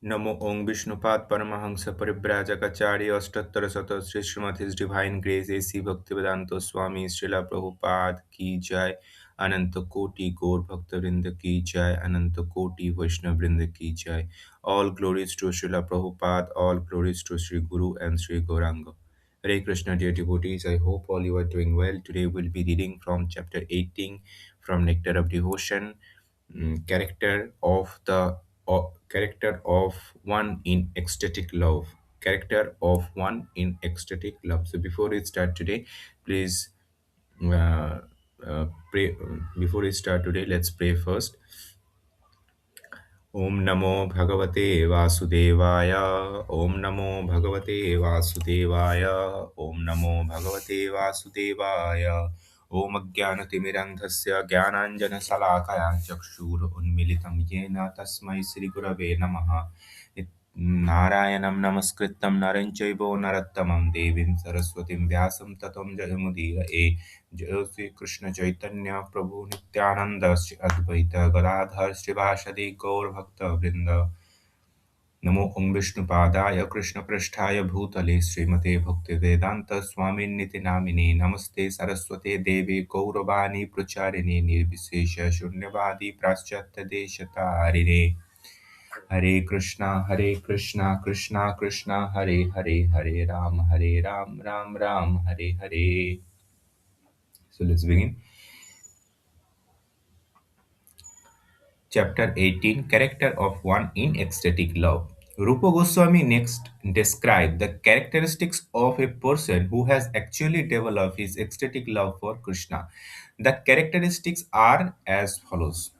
Namo Om Vishnupad Paramahamsa Paribrajakaचार्य अष्टोत्तर शत Shri Shrimad His Divine Grace A.C. Bhaktivedanta Swami Srila Prabhupada की जय अनंत कोटि गौर भक्त वृंद की जय अनंत कोटि वैष्णव वृंद की जय. All glories to Srila Prabhupada, all glories to Sri Guru and Sri Gauranga. Hare Krishna, dear devotees, I hope all you are doing well. Today we'll be reading from chapter 18 from Nectar of Devotion, character of one in ecstatic love. Character of one in ecstatic love. So before we start today, please uh, pray. Before we start today, let's pray first. ॐ नमो भगवते वासुदेवाय ॐ नमो भगवते वासुदेवाय ॐ नमो भगवते वासुदेवाय ॐ अज्ञानतिमिरन्धस्य ज्ञानाञ्जनशलाकया चक्षुरुन्मिलितं येन तस्मै श्रीगुरवे नमः. नारायणं नमस्कृतं नरं चैव नरोत्तमं देवीं सरस्वतीं व्यासं ततो जयमुदीरये. जय श्री कृष्ण चैतन्य प्रभु नित्यानंद श्री अद्वैत गदाधर श्रीवासदि गौर भक्त वृंद. नमो ओं विष्णुपादाय कृष्णपृष्ठाय भूतले श्रीमते भक्तिवेदांत स्वामिन्निति नामिने नमस्ते सरस्वते देवे गौरवाणी प्रचारिणे निर्विशेष शून्यवादी प्राश्चात्य देशतारिणे. हरे Krishna Krishna Krishna Hare Hare Hare Ram Ram Ram Hare Hare. So let's begin. Chapter 18, Character of One in Ecstatic Love. Rupa Goswami next described the characteristics of a person who has actually developed his ecstatic love for Krishna. The characteristics are as follows.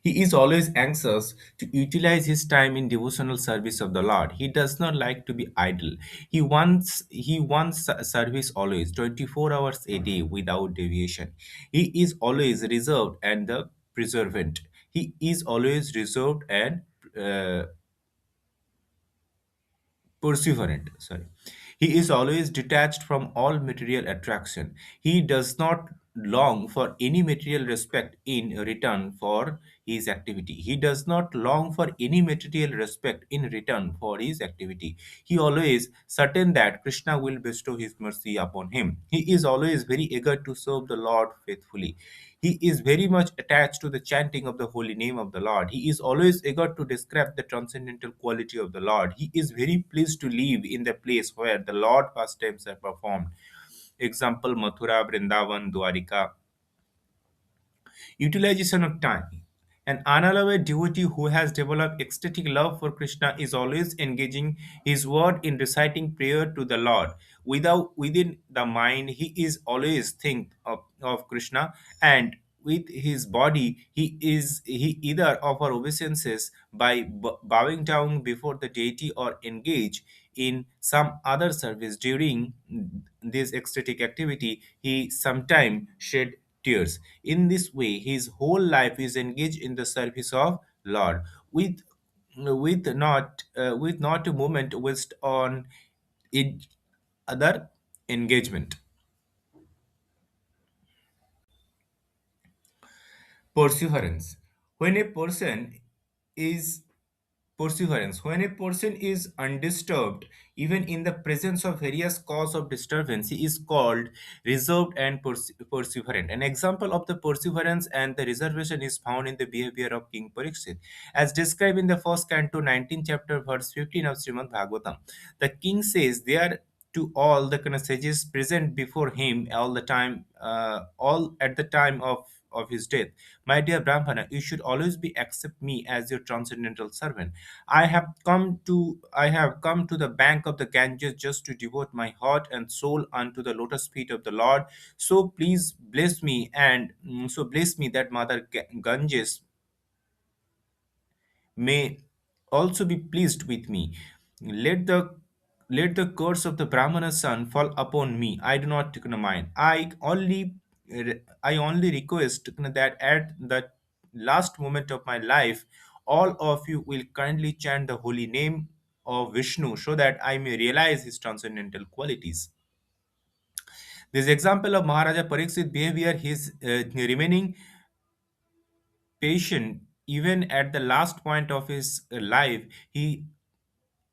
He is always anxious to utilize his time in devotional service of the Lord. He does not like to be idle. He wants service always, 24 hours a day without deviation. He is always reserved and the preservant. He is always reserved and uh, perseverant. Sorry. He is always detached from all material attraction. He does not long for any material respect in return for his activity. He does not long for any material respect in return for his activity. He always certain that Krishna will bestow his mercy upon him. He is always very eager to serve the Lord faithfully. He is very much attached to the chanting of the holy name of the Lord. He is always eager to describe the transcendental quality of the Lord. He is very pleased to live in the place where the Lord pastimes are performed. Example Mathura, Vrindavan, Dwarika. Utilization of time. An unalloyed devotee who has developed ecstatic love for Krishna is always engaging his word in reciting prayer to the Lord. Within the mind, he is always think of Krishna, and with his body he either offer obeisances by bowing down before the deity or engage in some other service. During this ecstatic activity, he sometimes shed tears. In this way, his whole life is engaged in the service of Lord, with not a moment waste on each other engagement. Perseverance. When a person is Perseverance. When a person is undisturbed, even in the presence of various cause of disturbance, he is called reserved and perseverant. An example of the perseverance and the reservation is found in the behavior of King Pariksit, as described in the first canto, 19th chapter, verse 15 of Srimad Bhagavatam. The king says there to all the kind of sages present before him all the time, all at the time of his death. My dear Brahmana, you should always be accept me as your transcendental servant. I have come to the bank of the Ganges just to devote my heart and soul unto the lotus feet of the Lord. So please bless me so bless me that Mother Ganges may also be pleased with me. Let the let the curse of the Brahmana's son fall upon me. I do not mind. I only request that at the last moment of my life, all of you will kindly chant the holy name of Vishnu so that I may realize his transcendental qualities. This example of Maharaja Pariksit behavior, his remaining patient even at the last point of his life,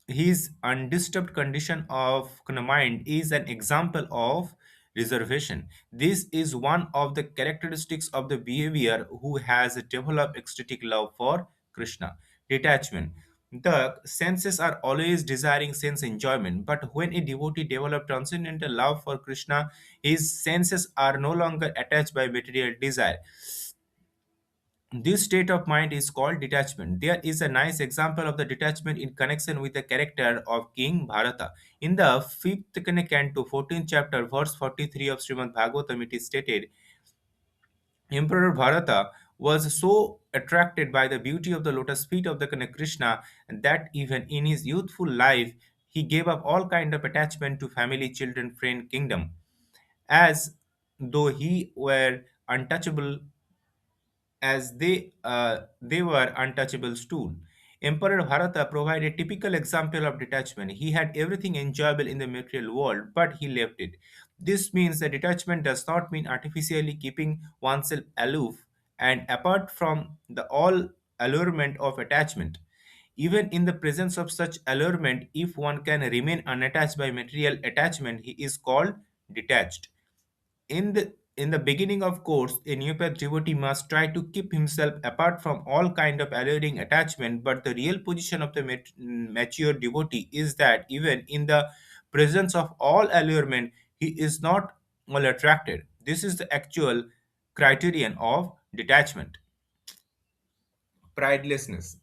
his undisturbed condition of mind is an example of reservation. This is one of the characteristics of the behavior who has developed ecstatic love for Krishna. Detachment. The senses are always desiring sense enjoyment, but when a devotee develops transcendental love for Krishna, his senses are no longer attached by material desire. This state of mind is called detachment. There is a nice example of the detachment in connection with the character of King Bharata. In the fifth canto, 14th chapter, verse 43 of Srimad Bhagavatam, it is stated, Emperor Bharata was so attracted by the beauty of the lotus feet of the Krishna that even in his youthful life, he gave up all kind of attachment to family, children, friend, kingdom, as though he were untouchable as they were untouchables too. Emperor Bharata provided a typical example of detachment. He had everything enjoyable in the material world, but he left it. This means that detachment does not mean artificially keeping oneself aloof and apart from the all allurement of attachment. Even in the presence of such allurement, if one can remain unattached by material attachment, he is called detached. In the beginning of course, a neophyte devotee must try to keep himself apart from all kind of alluring attachment, but the real position of the mature devotee is that even in the presence of all allurement, he is not all attracted. This is the actual criterion of detachment. Pridelessness.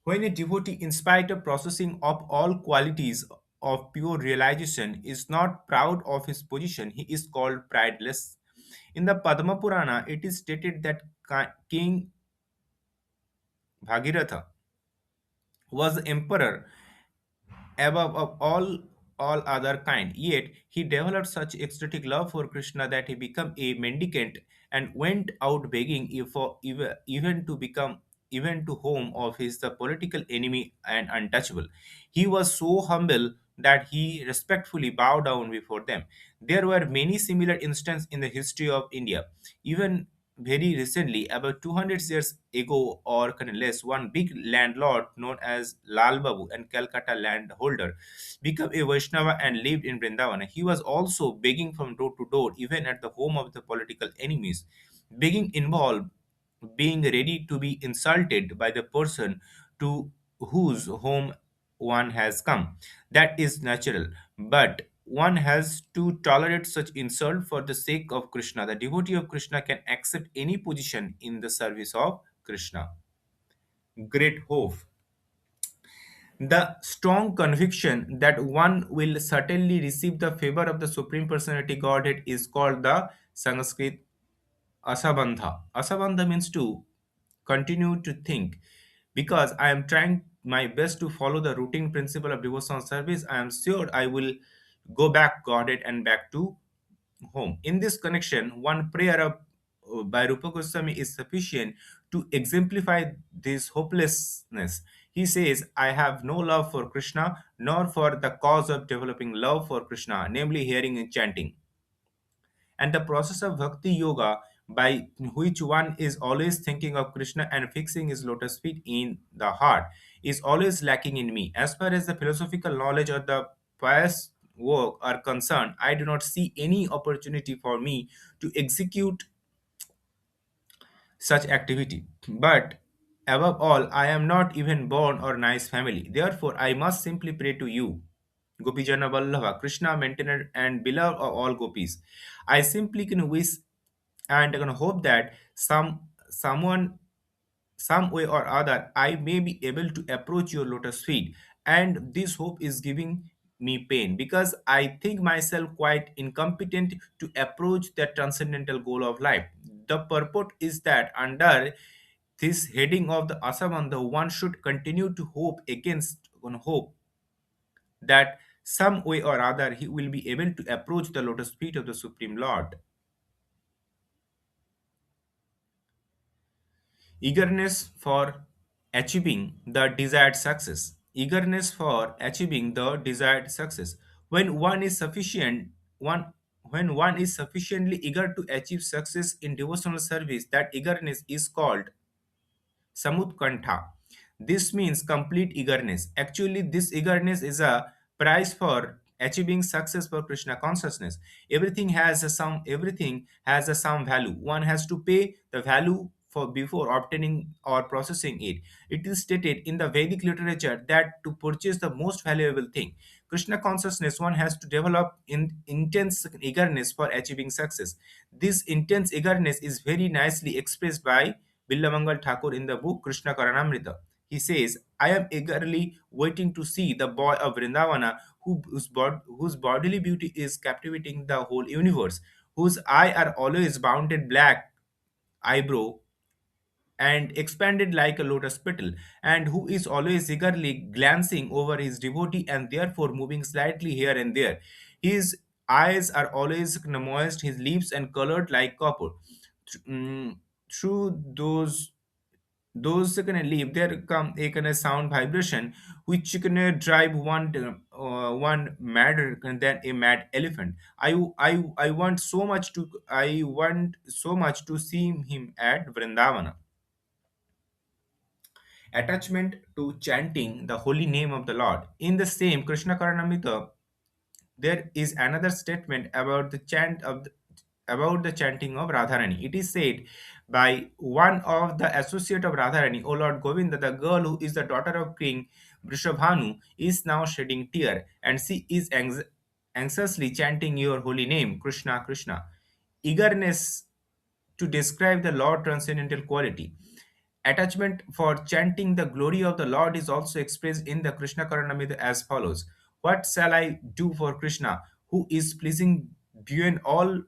When a devotee, in spite of processing of all qualities of pure realization, is not proud of his position, he is called prideless. In the Padma Purana, it is stated that King Bhagiratha was the emperor above of all other kind. Yet he developed such ecstatic love for Krishna that he became a mendicant and went out begging for even to become even to home of his the political enemy and untouchable. He was so humble that he respectfully bowed down before them. There were many similar instances in the history of India. Even very recently, about 200 years ago or kind of less, one big landlord known as Lal Babu and Calcutta landholder became a Vaishnava and lived in Vrindavan. He was also begging from door to door, even at the home of the political enemies. Begging involved being ready to be insulted by the person to whose home one has come. That is natural, but one has to tolerate such insult for the sake of Krishna. The devotee of Krishna can accept any position in the service of Krishna. Great hope. The strong conviction that one will certainly receive the favor of the Supreme Personality Godhead is called the Sanskrit Asabandha. Asabandha means to continue to think. Because I am trying my best to follow the routine principle of devotional service, I am sure I will go back Godhead and back to home. In this connection, one prayer of by Rupa Goswami is sufficient to exemplify this hopelessness. He says, I have no love for Krishna, nor for the cause of developing love for Krishna, namely hearing and chanting. And the process of bhakti yoga, by which one is always thinking of Krishna and fixing his lotus feet in the heart, is always lacking in me. As far as the philosophical knowledge or the pious work are concerned, I do not see any opportunity for me to execute such activity. But above all, I am not even born or nice family. Therefore, I must simply pray to you, Gopijana Vallabha, Krishna, maintainer and beloved of all gopis. I simply can wish and can hope that someone some way or other I may be able to approach your lotus feet. And this hope is giving me pain because I think myself quite incompetent to approach that transcendental goal of life. The purport is that under this heading of the Asabandha, one should continue to hope against one hope that some way or other he will be able to approach the lotus feet of the Supreme Lord. Eagerness for achieving the desired success. Eagerness for achieving the desired success. When one is sufficient, one when one is sufficiently eager to achieve success in devotional service, that eagerness is called Samutkantha. This means complete eagerness. Actually, this eagerness is a price for achieving success for Krishna consciousness. Everything has a some value. One has to pay the value for before obtaining or processing it. It is stated in the Vedic literature that to purchase the most valuable thing, Krishna consciousness, one has to develop intense eagerness for achieving success. This intense eagerness is very nicely expressed by Billamangal Thakur in the book Krishna Karanamrita. He says, I am eagerly waiting to see the boy of Vrindavana whose bodily beauty is captivating the whole universe, whose eye are always bounded black eyebrow and expanded like a lotus petal, and who is always eagerly glancing over his devotee and therefore moving slightly here and there. His eyes are always moist, his lips and colored like copper. Through those kind of leave there come a kind of sound vibration which can drive one madder than a mad elephant. I want so much to I want so much to see him at Vrindavana. Attachment to chanting the holy name of the Lord. In the same Krishna Karanamrita, there is another statement about about the chanting of Radharani. It is said by one of the associate of Radharani, O Lord Govinda, the girl who is the daughter of King Vrishabhanu is now shedding tear, and she is anxiously chanting your holy name, Krishna, Krishna. Eagerness to describe the Lord transcendental quality. Attachment for chanting the glory of the Lord is also expressed in the Krishna Karanamrita as follows. What shall I do for Krishna, who is pleasing beyond all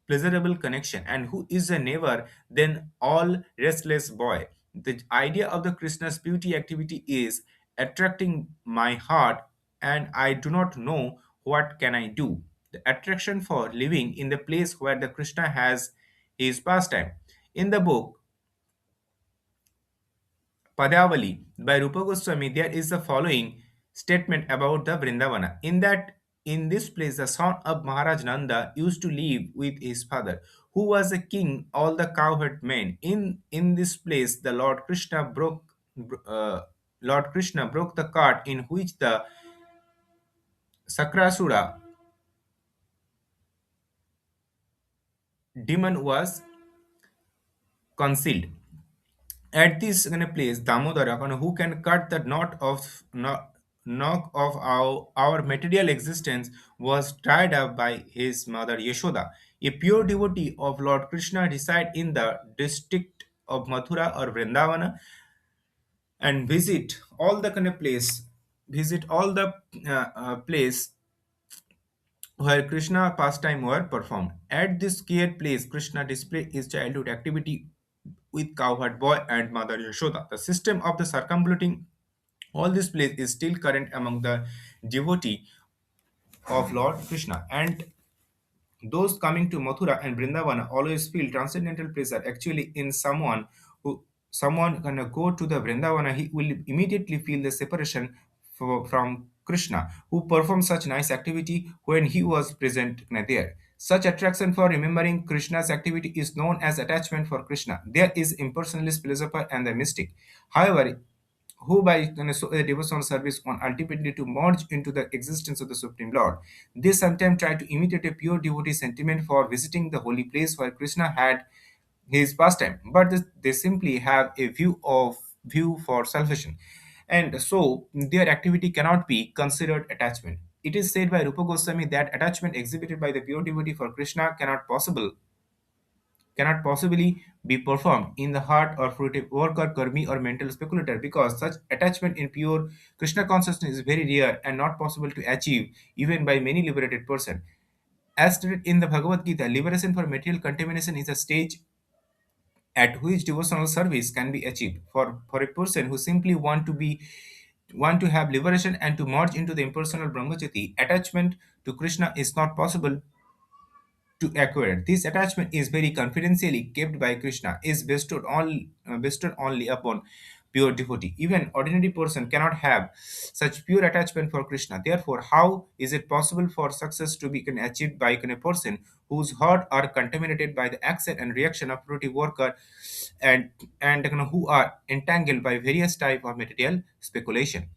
pleasurable connection, and who is a never then all restless boy? The idea of the Krishna's beauty activity is attracting my heart, and I do not know what can I do. The attraction for living in the place where the Krishna has his pastime. In the book Padavali by Rupa Goswami, there is the following statement about the Vrindavana. In this place, the son of Maharaj Nanda used to live with his father, who was a king, all the cowherd men. In this place, the uh, Lord Krishna broke the cart in which the Sakrasura demon was concealed. At this kind of place, Damodara, who can cut the knot of our material existence, was tied up by his mother Yashoda. A pure devotee of Lord Krishna reside in the district of Mathura or Vrindavana and visit all the place where Krishna pastime were performed. At this scared place, Krishna displayed his childhood activity with cowherd boy and mother Yashoda. The system of the circumambulating all this place is still current among the devotee of Lord Krishna. And those coming to Mathura and Vrindavana always feel transcendental pleasure. Actually, in someone gonna go to the Vrindavana, he will immediately feel the separation from Krishna, who performed such nice activity when he was present there. Such attraction for remembering Krishna's activity is known as attachment for Krishna. There is impersonalist philosopher and the mystic. However, who by a devotional service on ultimately to merge into the existence of the Supreme Lord. They sometimes try to imitate a pure devotee sentiment for visiting the holy place where Krishna had his pastime, but they simply have a view for salvation, and so their activity cannot be considered attachment. It is said by Rupa Goswami that attachment exhibited by the pure devotee for Krishna cannot possibly be performed in the heart or fruitive worker, karmi, or mental speculator because such attachment in pure Krishna consciousness is very rare and not possible to achieve even by many liberated person. As stated in the Bhagavad Gita, liberation from material contamination is a stage at which devotional service can be achieved. For a person who simply want to have liberation and to merge into the impersonal Brahmajyoti, attachment to Krishna is not possible to acquire. This attachment is very confidentially kept by Krishna, is bestowed only upon pure devotee. Even ordinary person cannot have such pure attachment for Krishna. Therefore, how is it possible for success to be achieved by a person whose heart are contaminated by the action and reaction of fruity worker, and who are entangled by various type of material speculation?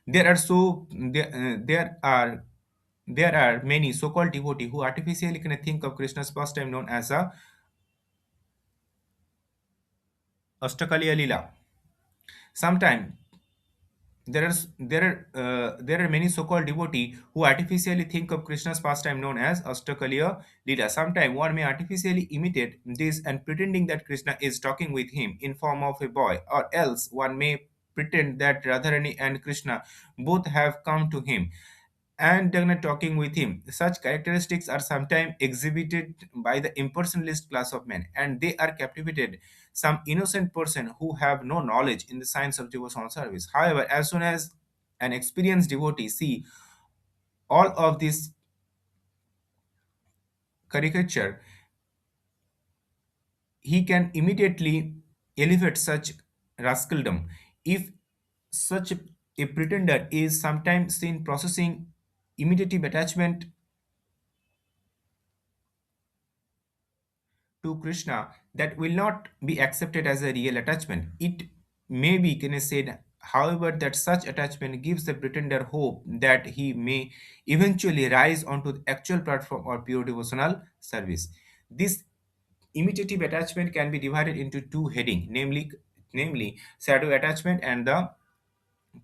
There are so there are many so-called devotees who artificially can think of Krishna's pastime known as a Astakaliya Lila. Sometimes there are many so-called devotees who artificially think of Krishna's pastime known as Astakaliya Lila. Sometimes one may artificially imitate this and pretending that Krishna is talking with him in form of a boy, or else one may pretend that Radharani and Krishna both have come to him and talking with him. Such characteristics are sometimes exhibited by the impersonalist class of men, and they are captivated some innocent person who have no knowledge in the science of devotional service. However, as soon as an experienced devotee see all of this caricature, he can immediately elevate such rascaldom. If such a pretender is sometimes seen processing imitative attachment to Krishna, that will not be accepted as a real attachment. It may be can I said, however, that such attachment gives the pretender hope that he may eventually rise onto the actual platform or pure devotional service. This imitative attachment can be divided into two headings, namely shadow attachment and the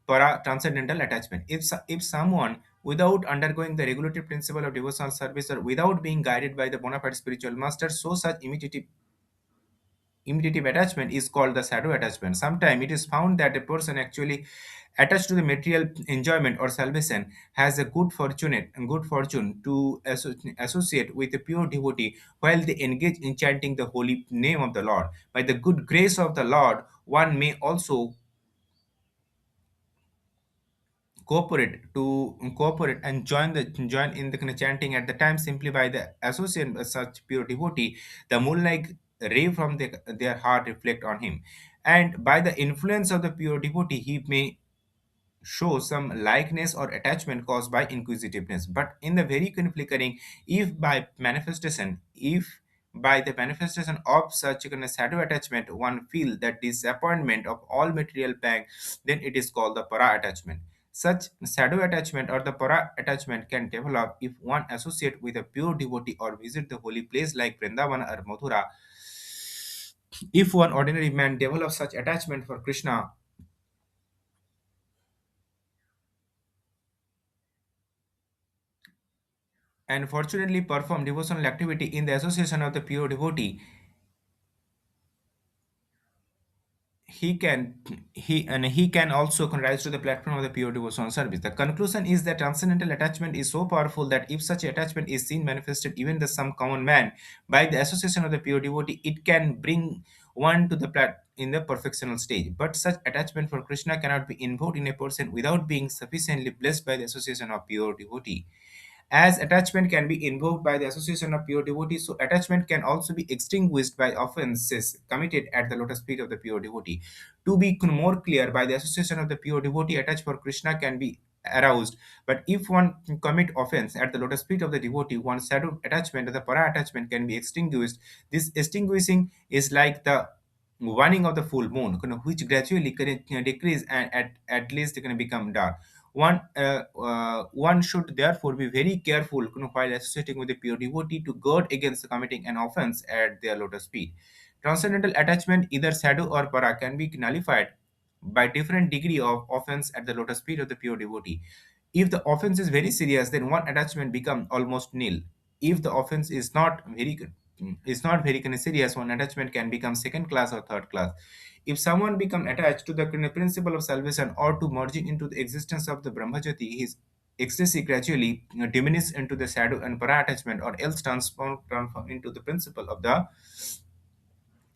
para transcendental attachment. If someone without undergoing the regulative principle of devotional service or without being guided by the bona fide spiritual master, so such imitative attachment is called the shadow attachment. Sometimes it is found that a person actually attached to the material enjoyment or salvation has a good fortune to associate with a pure devotee while they engage in chanting the holy name of the Lord. By the good grace of the Lord, one may also cooperate and join in the kind of chanting at the time simply by the association with such pure devotee. The moonlight ray from their heart reflect on him, and by the influence of the pure devotee he may show some likeness or attachment caused by inquisitiveness. But in the very flickering, if by the manifestation of such a kind of shadow attachment, one feel that disappointment of all material pang, then it is called the para attachment. Such shadow attachment or the para attachment can develop if one associate with a pure devotee or visit the holy place like Vrindavan or Mathura. If one ordinary man develops such attachment for Krishna and fortunately perform devotional activity in the association of the pure devotee, he can also rise to the platform of the pure devotional service. The conclusion is that transcendental attachment is so powerful that if such attachment is seen manifested even the some common man by the association of the pure devotee, it can bring one to the in the perfectional stage. But such attachment for Krishna cannot be invoked in a person without being sufficiently blessed by the association of pure devotee. As attachment can be invoked by the association of pure devotees, so attachment can also be extinguished by offenses committed at the lotus feet of the pure devotee. To be more clear, by the association of the pure devotee attached for Krishna can be aroused, but if one commit offense at the lotus feet of the devotee, one's shadow attachment or the para attachment can be extinguished. This extinguishing is like the waning of the full moon, which gradually can decrease and at least it can become dark. One should therefore be very careful while associating with a pure devotee to guard against committing an offense at their lotus feet. Transcendental attachment, either shadow or para, can be nullified by different degree of offense at the lotus feet of the pure devotee. If the offense is very serious, then one attachment becomes almost nil. If the offense is not very kind of serious, one attachment can become second class or third class. If someone become attached to the kind of principle of salvation or to merging into the existence of the Brahmajyoti, his ecstasy gradually diminish into the shadow and para attachment, or else transform into the principle of the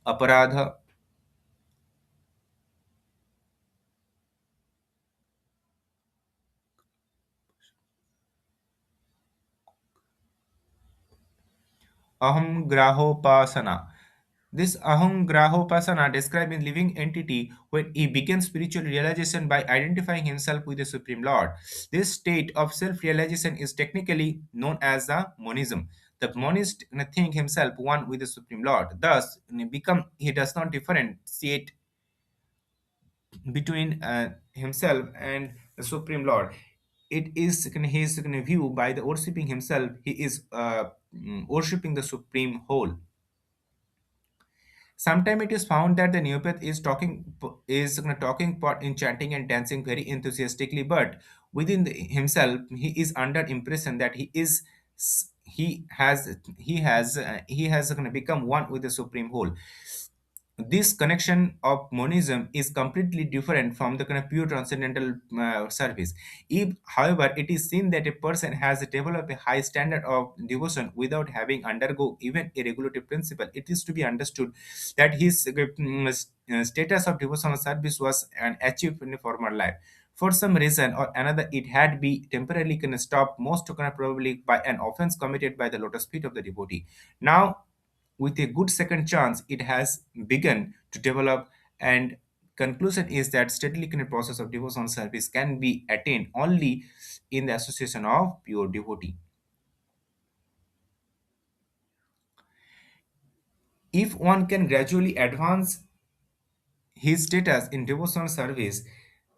aparadha. Aham grahopasana. This Ahangrahopasana describes a living entity when he begins spiritual realization by identifying himself with the Supreme Lord. This state of self realization is technically known as the monism. The monist think himself one with the Supreme Lord. Thus, he does not differentiate between himself and the Supreme Lord. It is his view by the worshipping himself, he is worshipping the Supreme Whole. Sometimes it is found that the neophyte is talking part in chanting and dancing very enthusiastically, but within himself he is under impression that he has become one with the supreme whole. This connection of monism is completely different from the pure transcendental service. If, however, it is seen that a person has developed a high standard of devotion without having undergo even a regulative principle, it is to be understood that his status of devotional service was an achieved in a former life. For some reason or another, it had be temporarily stopped, most probably by an offense committed by the lotus feet of the devotee. Now, with a good second chance, it has begun to develop, and conclusion is that steadily in process of devotional service can be attained only in the association of pure devotee. If one can gradually advance his status in devotional service,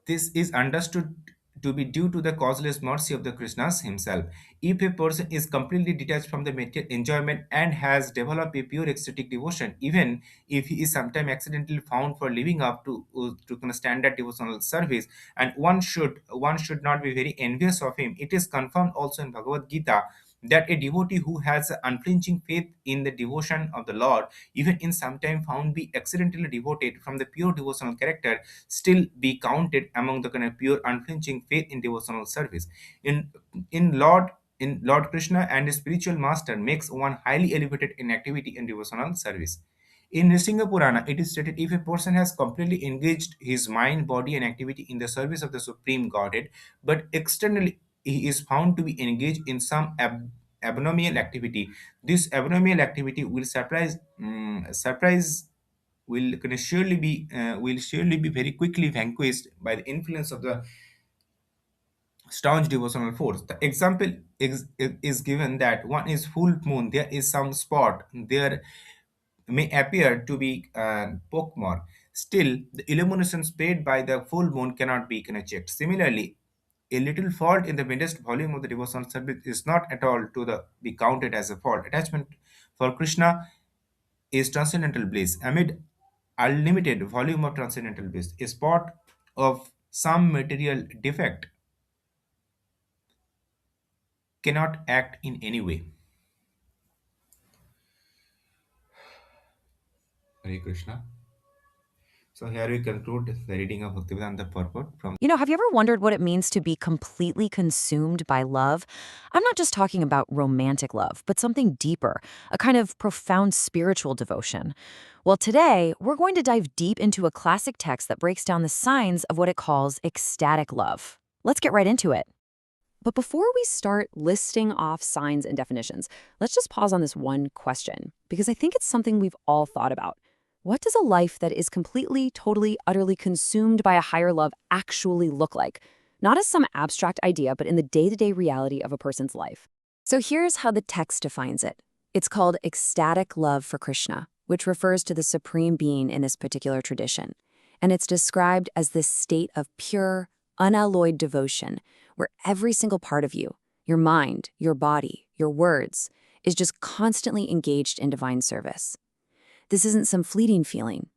this is understood to be due to the causeless mercy of the Krishnas himself. If a person is completely detached from the material enjoyment and has developed a pure ecstatic devotion, even if he is sometimes accidentally found for living up to kind of standard devotional service, and one should not be very envious of him. It is confirmed also in Bhagavad Gita that a devotee who has unflinching faith in the devotion of the Lord, even in some time found be accidentally devoted from the pure devotional character, still be counted among the kind of pure unflinching faith in devotional service. In in Lord in Lord Krishna and his spiritual master makes one highly elevated in activity in devotional service. In Nrsimha Purana, it is stated if a person has completely engaged his mind, body, and activity in the service of the Supreme Godhead, but externally he is found to be engaged in some abnormal activity, this abnormal activity will surely be very quickly vanquished by the influence of the staunch devotional force. The example is given that one is full moon, there is some spot there may appear to be a pockmark. Still, the illumination spread by the full moon cannot be checked. Similarly, a little fault in the modest volume of the devotional service is not at all to be counted as a fault. Attachment for Krishna is transcendental bliss. Amid unlimited volume of transcendental bliss, a spot of some material defect cannot act in any way. Hare Krishna. So here we conclude the reading of Bhaktivedanta purport from. Have you ever wondered what it means to be completely consumed by love? I'm not just talking about romantic love, but something deeper, a kind of profound spiritual devotion. Well, today, we're going to dive deep into a classic text that breaks down the signs of what it calls ecstatic love. Let's get right into it. But before we start listing off signs and definitions, let's just pause on this one question, because I think it's something we've all thought about. What does a life that is completely, totally, utterly consumed by a higher love actually look like? Not as some abstract idea, but in the day-to-day reality of a person's life. So here's how the text defines it. It's called ecstatic love for Krishna, which refers to the supreme being in this particular tradition. And it's described as this state of pure, unalloyed devotion, where every single part of you, your mind, your body, your words, is just constantly engaged in divine service. This isn't some fleeting feeling,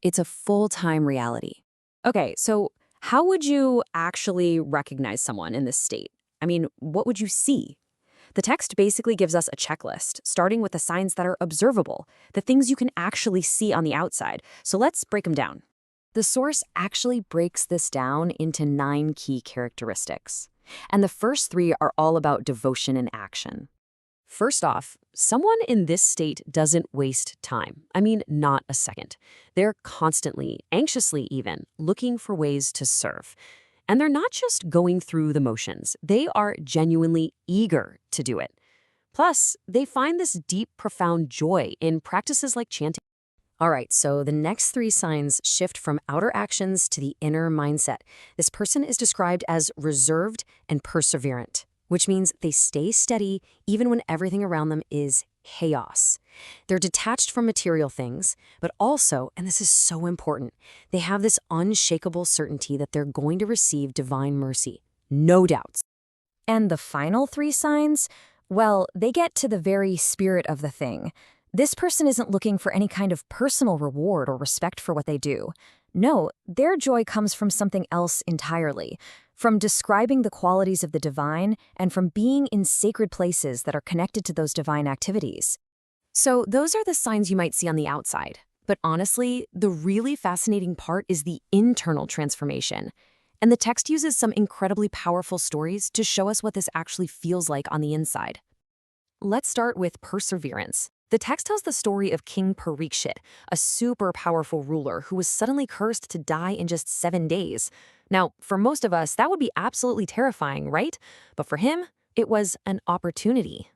it's a full-time reality. Okay, so how would you actually recognize someone in this state? I mean, what would you see? The text basically gives us a checklist, starting with the signs that are observable, the things you can actually see on the outside. So let's break them down. The source actually breaks this down into 9 key characteristics. And the first 3 are all about devotion in action. First off, someone in this state doesn't waste time. I mean, not a second. They're constantly, anxiously even, looking for ways to serve. And they're not just going through the motions. They are genuinely eager to do it. Plus, they find this deep, profound joy in practices like chanting. All right, so the next three signs shift from outer actions to the inner mindset. This person is described as reserved and perseverant, which means they stay steady even when everything around them is chaos. They're detached from material things, but also, and this is so important, they have this unshakable certainty that they're going to receive divine mercy. No doubts. And the final three signs? Well, they get to the very spirit of the thing. This person isn't looking for any kind of personal reward or respect for what they do. No, their joy comes from something else entirely, from describing the qualities of the divine and from being in sacred places that are connected to those divine activities. So those are the signs you might see on the outside. But honestly, the really fascinating part is the internal transformation. And the text uses some incredibly powerful stories to show us what this actually feels like on the inside. Let's start with perseverance. The text tells the story of King Parikshit, a super powerful ruler who was suddenly cursed to die in just 7 days. Now, for most of us, that would be absolutely terrifying, right? But for him, it was an opportunity.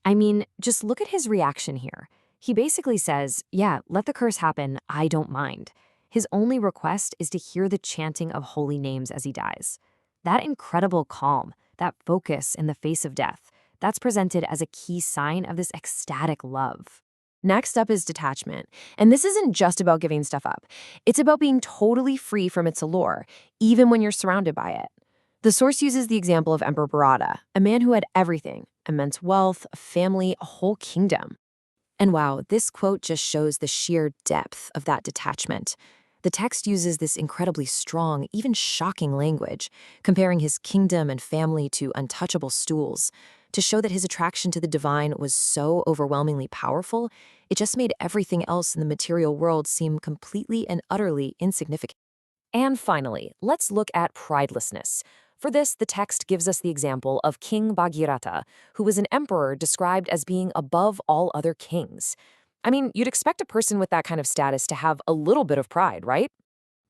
I mean, just look at his reaction here. He basically says, yeah, let the curse happen, I don't mind. His only request is to hear the chanting of holy names as he dies. That incredible calm, that focus in the face of death, that's presented as a key sign of this ecstatic love. Next up is detachment. And this isn't just about giving stuff up. It's about being totally free from its allure, even when you're surrounded by it. The source uses the example of Emperor Bharata, a man who had everything, immense wealth, a family, a whole kingdom. And wow, this quote just shows the sheer depth of that detachment. The text uses this incredibly strong, even shocking language, comparing his kingdom and family to untouchable stools, to show that his attraction to the divine was so overwhelmingly powerful, it just made everything else in the material world seem completely and utterly insignificant. And finally, let's look at pridelessness. For this, the text gives us the example of King Bhagirath, who was an emperor described as being above all other kings. I mean, you'd expect a person with that kind of status to have a little bit of pride, right?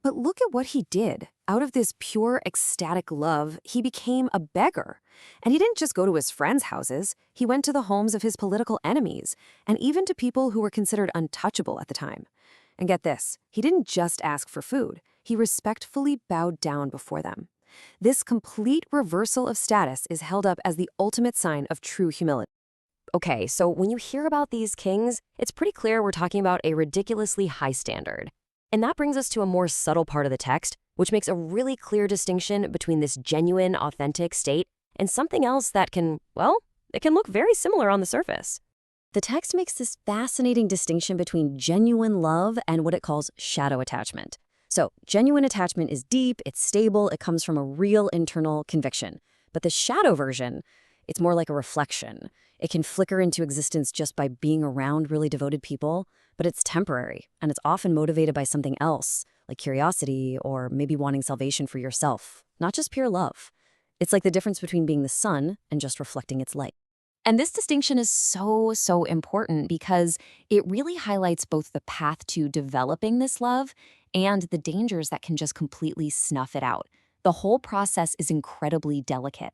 But look at what he did. Out of this pure ecstatic love, he became a beggar. And he didn't just go to his friends' houses, he went to the homes of his political enemies, and even to people who were considered untouchable at the time. And get this, he didn't just ask for food, he respectfully bowed down before them. This complete reversal of status is held up as the ultimate sign of true humility. Okay, so when you hear about these kings, it's pretty clear we're talking about a ridiculously high standard. And that brings us to a more subtle part of the text, which makes a really clear distinction between this genuine, authentic state and something else that can, well, it can look very similar on the surface. The text makes this fascinating distinction between genuine love and what it calls shadow attachment. So, genuine attachment is deep, it's stable, it comes from a real internal conviction. But the shadow version, it's more like a reflection. It can flicker into existence just by being around really devoted people, but it's temporary, and it's often motivated by something else, like curiosity or maybe wanting salvation for yourself, not just pure love. It's like the difference between being the sun and just reflecting its light. And this distinction is so important because it really highlights both the path to developing this love and the dangers that can just completely snuff it out. The whole process is incredibly delicate.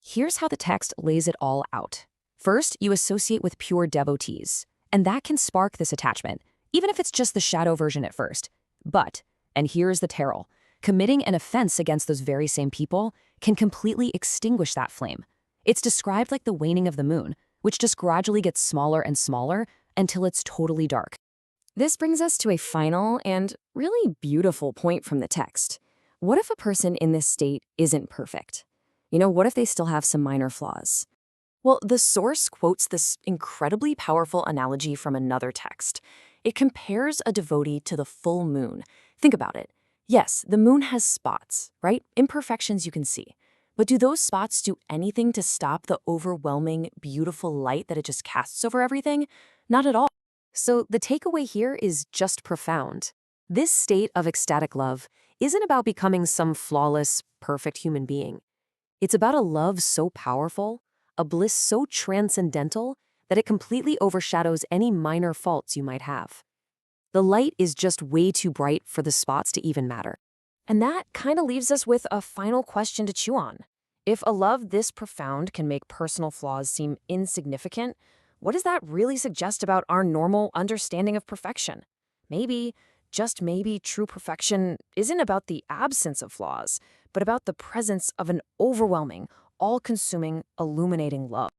Here's how the text lays it all out. First, you associate with pure devotees, and that can spark this attachment, even if it's just the shadow version at first. But, and here's the peril, committing an offense against those very same people can completely extinguish that flame. It's described like the waning of the moon, which just gradually gets smaller and smaller until it's totally dark. This brings us to a final and really beautiful point from the text. What if a person in this state isn't perfect? What if they still have some minor flaws? Well, the source quotes this incredibly powerful analogy from another text. It compares a devotee to the full moon. Think about it. Yes, the moon has spots, right? Imperfections you can see. But do those spots do anything to stop the overwhelming, beautiful light that it just casts over everything? Not at all. So the takeaway here is just profound. This state of ecstatic love isn't about becoming some flawless, perfect human being. It's about a love so powerful, a bliss so transcendental, that it completely overshadows any minor faults you might have. The light is just way too bright for the spots to even matter. And that kind of leaves us with a final question to chew on. If a love this profound can make personal flaws seem insignificant, what does that really suggest about our normal understanding of perfection? Maybe, just maybe, true perfection isn't about the absence of flaws, but about the presence of an overwhelming, all consuming, illuminating love.